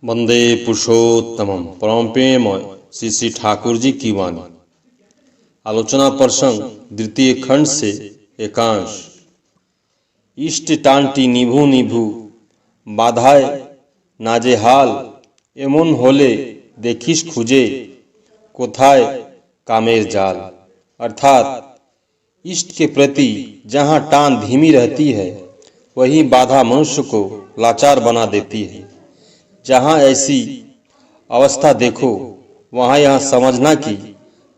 वंदे पुरुषोत्तमम। परम प्रेममय श्री श्री ठाकुर जी की वाणी। आलोचना प्रसंग द्वितीय खंड से एकांश। इष्ट टांटी निभु निभु बाधाए नाजे हाल, एमन होले देखिस खुजे कोथाय कामेर जाल। अर्थात इष्ट के प्रति जहाँ टान धीमी रहती है वही बाधा मनुष्य को लाचार बना देती है। जहाँ ऐसी अवस्था देखो वहाँ यह समझना कि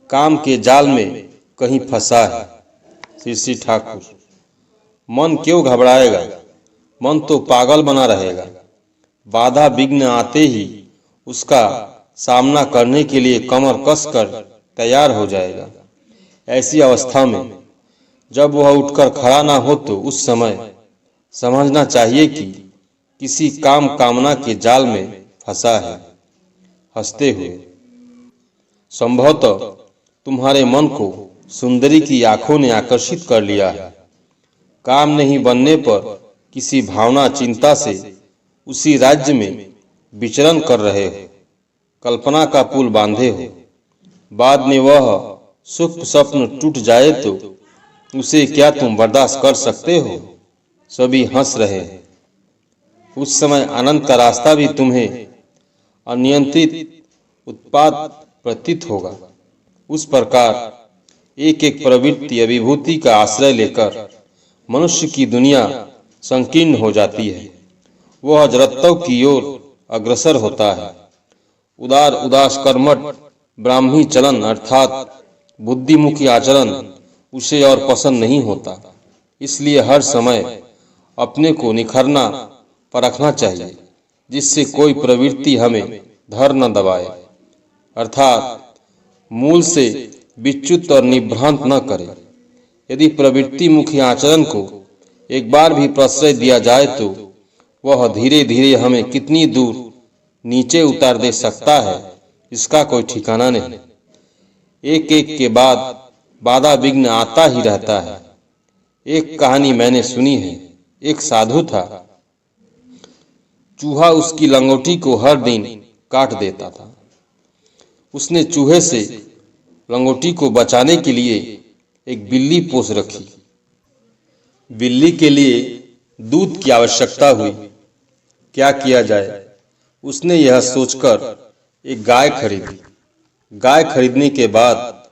काम के जाल में कहीं फंसा है। श्री श्री ठाकुर। मन क्यों घबराएगा, मन तो पागल बना रहेगा। बाधा विघ्न आते ही उसका सामना करने के लिए कमर कसकर तैयार हो जाएगा। ऐसी अवस्था में जब वह उठकर खड़ा ना हो तो उस समय समझना चाहिए कि किसी काम कामना के जाल में फंसा है। हंसते हुए, संभवतः तुम्हारे मन को सुंदरी की आंखों ने आकर्षित कर लिया है। काम नहीं बनने पर किसी भावना चिंता से उसी राज्य में विचरण कर रहे हो, कल्पना का पुल बांधे हो। बाद में वह सुख स्वप्न टूट जाए तो उसे क्या तुम बर्दाश्त कर सकते हो? सभी हंस रहे हैं। उस समय आनंद का रास्ता भी तुम्हें अनियंत्रित उत्पाद प्रतीत होगा। उस प्रकार एक एक प्रवृत्ति अभिभूति का आश्रय लेकर मनुष्य की दुनिया संकीर्ण हो जाती है। वह जरत्तव की ओर अग्रसर होता है। उदार उदास कर्मठ ब्राह्मी चलन अर्थात बुद्धिमुखी आचरण उसे और पसंद नहीं होता। इसलिए हर समय अपने को निखरना परखना चाहिए जिससे कोई प्रवृत्ति हमें धर न दबाए, अर्थात मूल से विच्युत और निभ्रांत न करे। यदि प्रवृत्ति मुखी आचरण को एक बार भी प्रश्रय दिया जाए तो वह धीरे धीरे हमें कितनी दूर नीचे उतार दे सकता है इसका कोई ठिकाना नहीं। एक एक के बाद बाधा विघ्न आता ही रहता है। एक कहानी मैंने सुनी है। एक साधु था। चूहा उसकी लंगोटी को हर दिन काट देता था। उसने चूहे से लंगोटी को बचाने के लिए एक बिल्ली पोस रखी। बिल्ली के लिए दूध की आवश्यकता हुई। क्या किया जाए? उसने यह सोचकर एक गाय खरीदी। गाय खरीदने के बाद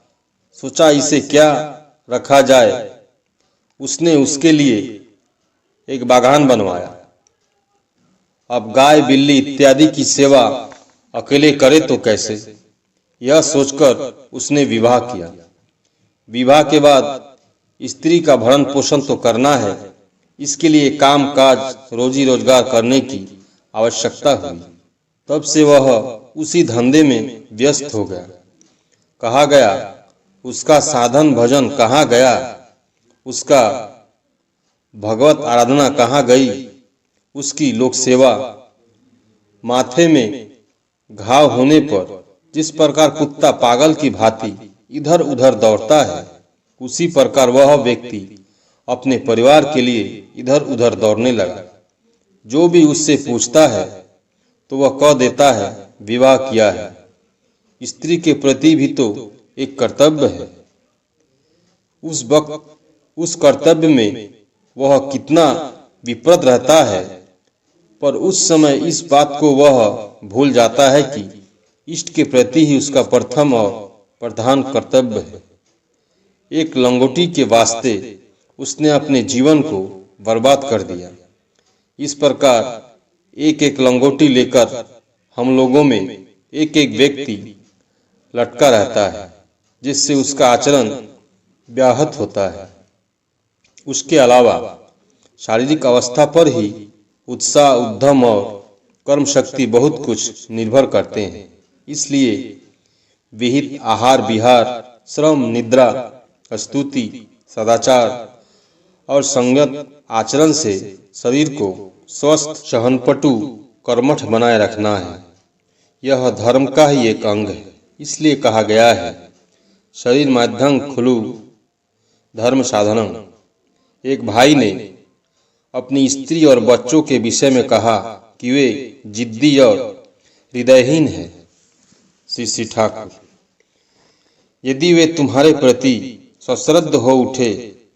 सोचा इसे क्या रखा जाए। उसने उसके लिए एक बागान बनवाया। अब गाय बिल्ली इत्यादि की सेवा अकेले करे तो कैसे? यह सोचकर उसने विवाह किया। विवाह के बाद स्त्री का भरण पोषण तो करना है। इसके लिए काम काज रोजी रोजगार करने की आवश्यकता हुई। तब से वह उसी धंधे में व्यस्त हो गया। कहा गया उसका साधन भजन कहाँ गया, उसका भगवत आराधना कहाँ गई, उसकी लोक सेवा। माथे में घाव होने पर जिस प्रकार कुत्ता पागल की भांति इधर उधर दौड़ता है, उसी प्रकार वह व्यक्ति अपने परिवार के लिए इधर उधर दौड़ने लगा। जो भी उससे पूछता है तो वह कह देता है विवाह किया है। स्त्री के प्रति भी तो एक कर्तव्य है। उस कर्तव्य में वह कितना विप्रत रहता है, पर उस समय इस बात को वह भूल जाता है कि इष्ट के प्रति ही उसका प्रथम और प्रधान कर्तव्य है। एक लंगोटी के वास्ते उसने अपने जीवन को बर्बाद कर दिया। इस प्रकार एक एक लंगोटी लेकर हम लोगों में एक एक व्यक्ति लटका रहता है जिससे उसका आचरण व्याहत होता है। उसके अलावा शारीरिक अवस्था पर ही उत्साह उद्यम और कर्म शक्ति बहुत कुछ निर्भर करते हैं। इसलिए विहित आहार विहार, श्रम, निद्रा, स्तुति, सदाचार और संगत आचरण से शरीर को स्वस्थ, सहनपटु, कर्मठ बनाए रखना है। यह धर्म का ही एक अंग है। इसलिए कहा गया है शरीर माध्यम खलु धर्म साधनम। एक भाई ने अपनी स्त्री और बच्चों के विषय में कहा कि वे जिद्दी और हृदयहीन है। श्री ठाकुर, यदि वे तुम्हारे प्रति सश्रद्ध हो उठे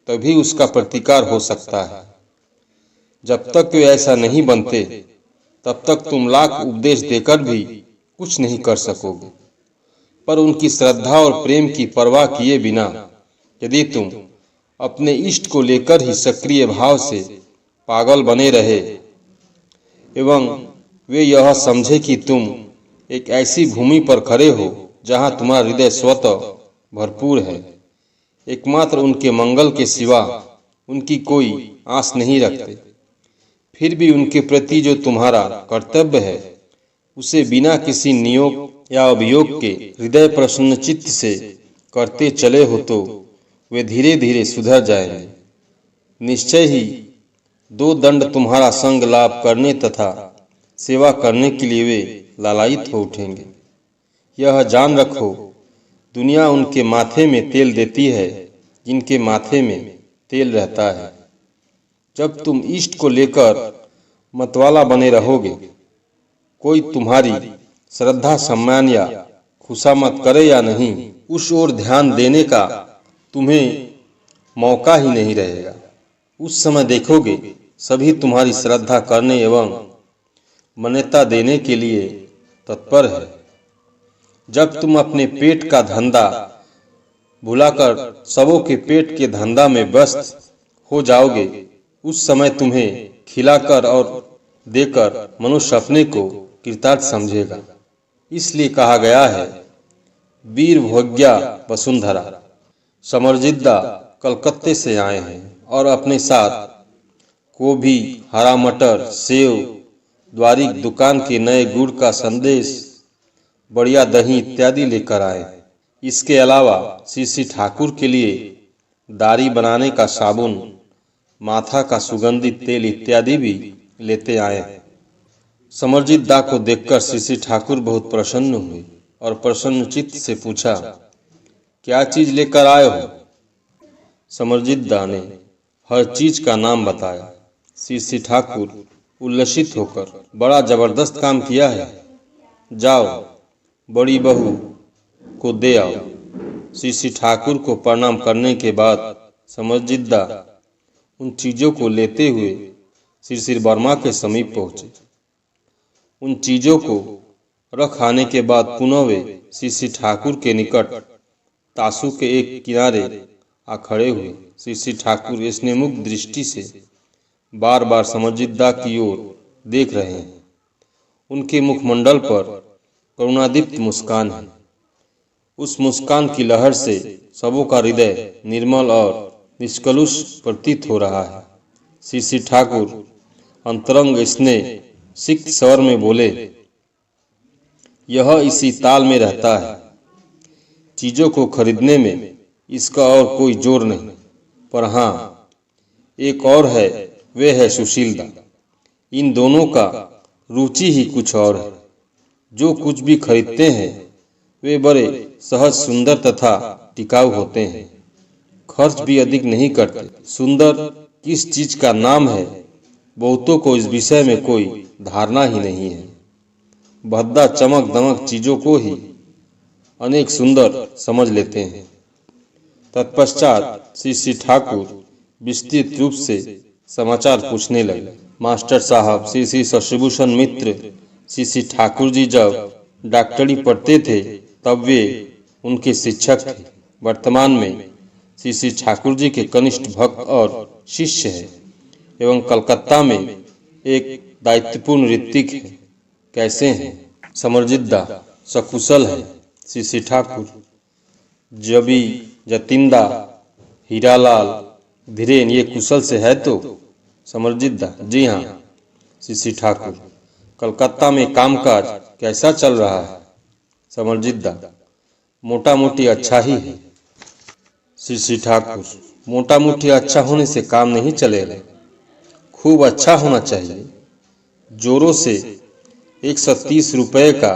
तभी उसका प्रतिकार हो सकता है। जब तक वे ऐसा नहीं बनते तब तक तुम लाख उपदेश देकर भी कुछ नहीं कर सकोगे। पर उनकी श्रद्धा और प्रेम की परवाह किए बिना यदि तुम अपने इष्ट को लेकर ही सक्रिय भाव से पागल बने रहे एवं वे यह समझे कि तुम एक ऐसी भूमि पर खड़े हो जहां तुम्हारा हृदय स्वतः भरपूर है, एकमात्र उनके मंगल के सिवा उनकी कोई आस नहीं रखते, फिर भी उनके प्रति जो तुम्हारा कर्तव्य है उसे बिना किसी नियोग या अभियोग के हृदय प्रसन्न चित्त से करते चले हो तो वे धीरे धीरे सुधर जाएंगे। निश्चय ही दो दंड तुम्हारा संग लाभ करने तथा सेवा करने के लिए वे लालायित हो उठेंगे। यह जान रखो, दुनिया उनके माथे में तेल देती है जिनके माथे में तेल रहता है। जब तुम इष्ट को लेकर मतवाला बने रहोगे, कोई तुम्हारी श्रद्धा सम्मान या खुशामद करे या नहीं, उस ओर ध्यान देने का तुम्हें मौका ही नहीं रहेगा। उस समय देखोगे सभी तुम्हारी श्रद्धा करने एवं मान्यता देने के लिए तत्पर है। जब तुम अपने पेट का धंधा भुलाकर सबों के पेट के धंधा में व्यस्त हो जाओगे, उस समय तुम्हें खिलाकर और देकर मनुष्य अपने को कृतार्थ समझेगा। इसलिए कहा गया है, वीर भोग्या वसुंधरा। समरजिद्दा कलकत्ते से आए हैं और अपने साथ गोभी, हरा मटर, सेव, द्वारिक दुकान के नए गुड़ का संदेश, बढ़िया दही इत्यादि लेकर आए। इसके अलावा श्री ठाकुर के लिए दाढ़ी बनाने का साबुन, माथा का सुगंधित तेल इत्यादि भी लेते आए। समरजीत दा को देखकर श्री ठाकुर बहुत प्रसन्न हुए और प्रसन्न चित्त से पूछा, क्या चीज लेकर आए हो? समरजीत दा ने हर चीज का नाम बताया। श्री ठाकुर उल्लसित होकर, बड़ा जबरदस्त काम किया है, जाओ बड़ी बहू को दे आओ। श्री ठाकुर को प्रणाम करने के बाद समरजीत दा उन चीजों को लेते हुए श्री वर्मा के समीप पहुंचे। उन चीजों को रख आने के बाद पुनः वे श्री ठाकुर के निकट तासु के एक किनारे आ खड़े हुए। श्री ठाकुर स्नेहमुग्ध दृष्टि से बार बार समरजीत दा की ओर देख रहे हैं। उनके मुखमंडल पर करुणादीप्त मुस्कान है। उस मुस्कान की लहर से सबों का हृदय निर्मल और निष्कलुष प्रतीत हो रहा है। श्री ठाकुर अंतरंग स्नेह सिक्त स्वर में बोले, यह इसी ताल में रहता है। चीजों को खरीदने में इसका और कोई जोर नहीं, पर हाँ एक और है, वे है सुशीलता। इन दोनों का रुचि ही कुछ और है। जो कुछ भी खरीदते हैं वे बड़े सहज, सुंदर तथा टिकाऊ होते हैं। खर्च भी अधिक नहीं करते। सुंदर किस चीज का नाम है, बहुतों को इस विषय में कोई धारणा ही नहीं है। भद्दा चमक दमक चीजों को ही अनेक सुंदर समझ लेते हैं। तत्पश्चात श्री ठाकुर विस्तृत रूप से समाचार पूछने लगे। मास्टर साहब श्री शशिभूषण मित्र श्री ठाकुर जी जब डॉक्टरी पढ़ते थे तब वे उनके शिक्षक थे। वर्तमान में श्री ठाकुर जी के कनिष्ठ भक्त और शिष्य है एवं कलकत्ता में एक दायित्वपूर्ण ऋत्विक है। कैसे हैं? समरजीत दा सकुशल है। श्री ठाकुर जबी, जतिंदा, हीरालाल, धीरेन ये कुशल से है तो? समरजीत दा जी हाँ। श्री ठाकुर कलकत्ता में कामकाज कैसा चल रहा है? समरजीत दा मोटा मोटी अच्छा ही है। श्री ठाकुर मोटा मोटी अच्छा होने से काम नहीं चलेगा, खूब अच्छा होना चाहिए। जोरों से 130 रुपये का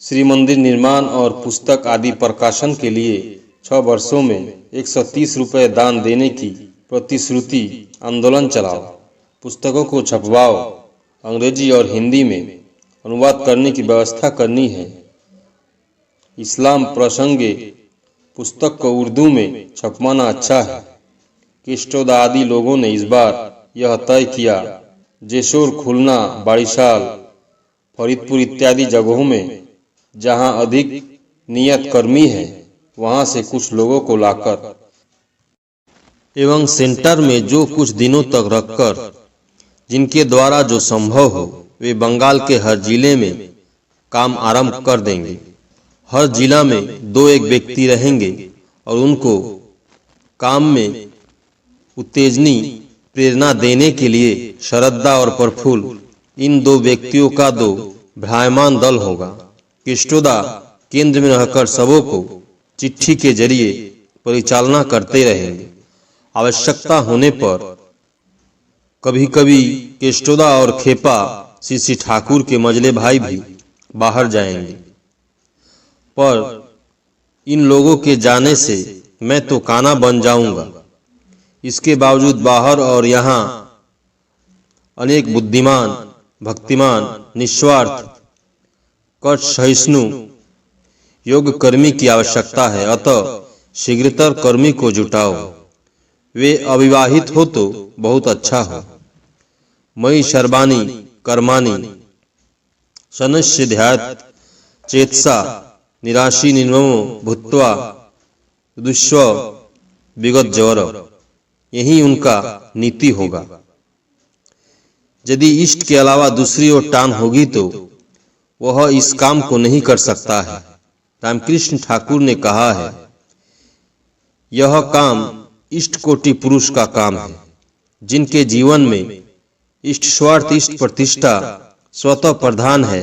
श्री मंदिर निर्माण और पुस्तक आदि प्रकाशन के लिए 6 वर्षों में 130 रुपये दान देने की प्रतिश्रुति आंदोलन चलाओ। पुस्तकों को छपवाओ, अंग्रेजी और हिंदी में, अनुवाद करने की व्यवस्था करनी है। इस्लाम प्रसंगे पुस्तक को उर्दू में छपवाना अच्छा है। केस्टोदा आदि लोगों ने इस बार यह तय किया। जेशोर, खुलना, बारिशाल, फरीदपुर इत्यादि जगहों में जहां अधिक नियत कर्मी है वहां से कुछ लोगों को लाकर एवं सेंटर में जो कुछ दिनों तक रखकर जिनके द्वारा जो संभव हो वे बंगाल के हर जिले में काम आरंभ कर देंगे। हर जिला में 2-1 व्यक्ति रहेंगे और उनको काम में उत्तेजनी प्रेरणा देने के लिए शरद्दा और प्रफुल्ल इन 2 व्यक्तियों का 2 भ्रायमान दल होगा। केस्टोदा केंद्र में रहकर सबों को चिट्ठी के जरिए परिचालना करते रहेंगे। आवश्यकता होने पर कभी कभी केस्टोदा और खेपा सीसी ठाकुर के मजले भाई भी बाहर जाएंगे। पर इन लोगों के जाने से मैं तो काना बन जाऊंगा। इसके बावजूद बाहर और यहाँ अनेक बुद्धिमान, भक्तिमान, निस्वार्थ, कष्ट सहिष्णु योग्य कर्मी की आवश्यकता है। अतः शीघ्रतर कर्मी को जुटाओ। वे अविवाहित हो तो बहुत अच्छा हो। मयि सर्वाणि कर्माणि शनस्य ध्यात चेतसा निराशी निर्ममो भूत्वा दुष्व विगत जवर। यही उनका नीति होगा। यदि इष्ट के अलावा दूसरी ओर टान होगी तो वह इस काम को नहीं कर सकता है। रामकृष्ण ठाकुर ने कहा है, यह काम इष्ट कोटि पुरुष का काम है। जिनके जीवन में इष्ट स्वार्थ, इष्ट प्रतिष्ठा स्वतः प्रधान है,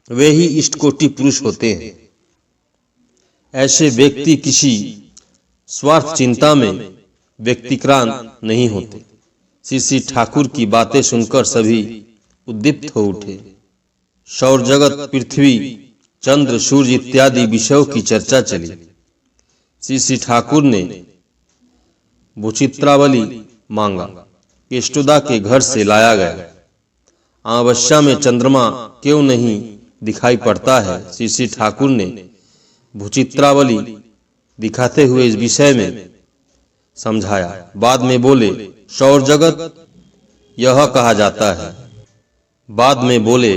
वे ही इष्ट कोटि पुरुष होते हैं। ऐसे व्यक्ति किसी स्वार्थ चिंता में व्यक्तिक्रांत नहीं होते। सीसी ठाकुर की बातें सुनकर सभी उद्दीप्त हो उठे। सौर जगत, पृथ्वी, चंद्र, सूर्य इत्यादि विषयों की चर्चा चली। सीसी ठाकुर ने भूचित्रावली मांगा। केस्टोदा के घर से लाया गया। अमावस्या में चंद्रमा क्यों नहीं दिखाई पड़ता है? सीसी ठाकुर ने भूचित्रावली दिखाते हुए इस विषय में समझाया। बाद में बोले, सौर जगत यह कहा जाता है। बाद में बोले,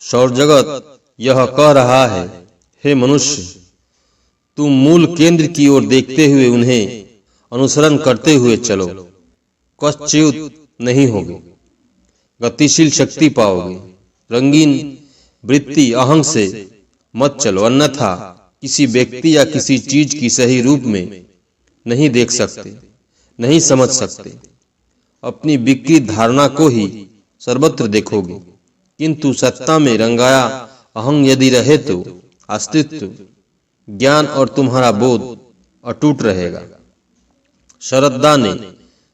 सौर जगत यह कह रहा है, हे मनुष्य, तुम मूल केंद्र की ओर देखते हुए उन्हें अनुसरण करते हुए चलो। कष्टच्युत नहीं होगे, गतिशील शक्ति पाओगे। रंगीन वृत्ति अहंग से मत चलो, अन्यथा किसी व्यक्ति या किसी चीज की सही रूप में नहीं देख सकते, नहीं समझ सकते। अपनी विकृत धारणा को ही सर्वत्र देखोगे। किंतु सत्ता में रंगाया अहंग यदि रहे तो अस्तित्व, ज्ञान और तुम्हारा बोध अटूट रहेगा। शरद्दा ने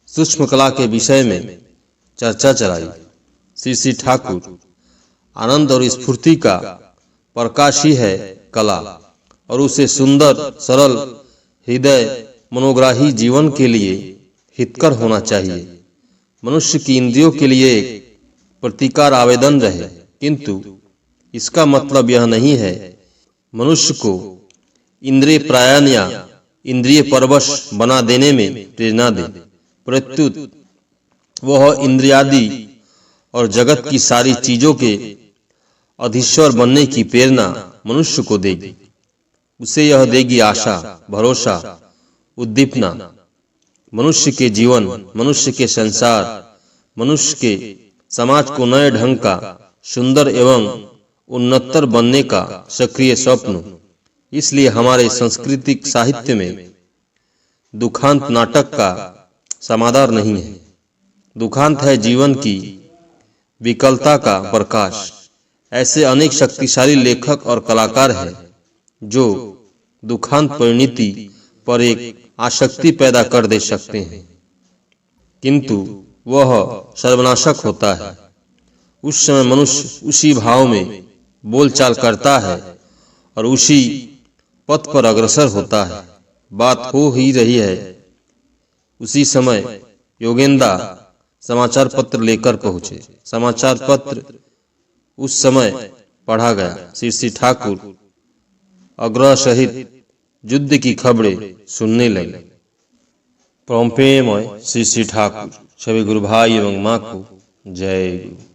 सूक्ष्म कला के विषय में चर्चा चलाई। सीसी ठाकुर, आनंद और स्फूर्ति का प्रकाश ही है कला, और उसे सुंदर, सरल, हृदय मनोग्राही जीवन के लिए हितकर होना चाहिए। मनुष्य की इंद्रियों के लिए एक प्रतिकार आवेदन रहे, किंतु इसका मतलब यह नहीं है मनुष्य को इंद्रिय प्रायण या इंद्रिय परवश बना देने में प्रेरणा दे। प्रत्युत वह इंद्रियादि और जगत की सारी चीजों के अधीश्वर बनने की प्रेरणा मनुष्य को देगी। उसे यह देगी आशा, भरोसा, उद्दीपना। मनुष्य के जीवन, मनुष्य के संसार, मनुष्य के समाज को नए ढंग का, सुंदर एवं उन्नतर बनने का सक्रिय स्वप्न। इसलिए हमारे सांस्कृतिक साहित्य में दुखांत नाटक का समादर नहीं है। दुखांत है जीवन की विकलता का प्रकाश। ऐसे अनेक शक्तिशाली लेखक और कलाकार हैं जो दुखांत परिणति पर एक आसक्ति पैदा कर दे सकते हैं, किंतु वह सर्वनाशक होता है। उस समय मनुष्य उसी भाव में बोलचाल करता है और उसी पथ पर अग्रसर होता है। बात हो ही रही है। उसी समय योगेंद्र समाचार पत्र लेकर पहुंचे। समाचार पत्र उस समय पढ़ा गया। श्री श्री ठाकुर आग्रह सहित युद्ध की खबरें सुनने लगे। परम प्रेममय श्री श्री ठाकुर सभी गुरु भाई एवं माँ को जय गुरु।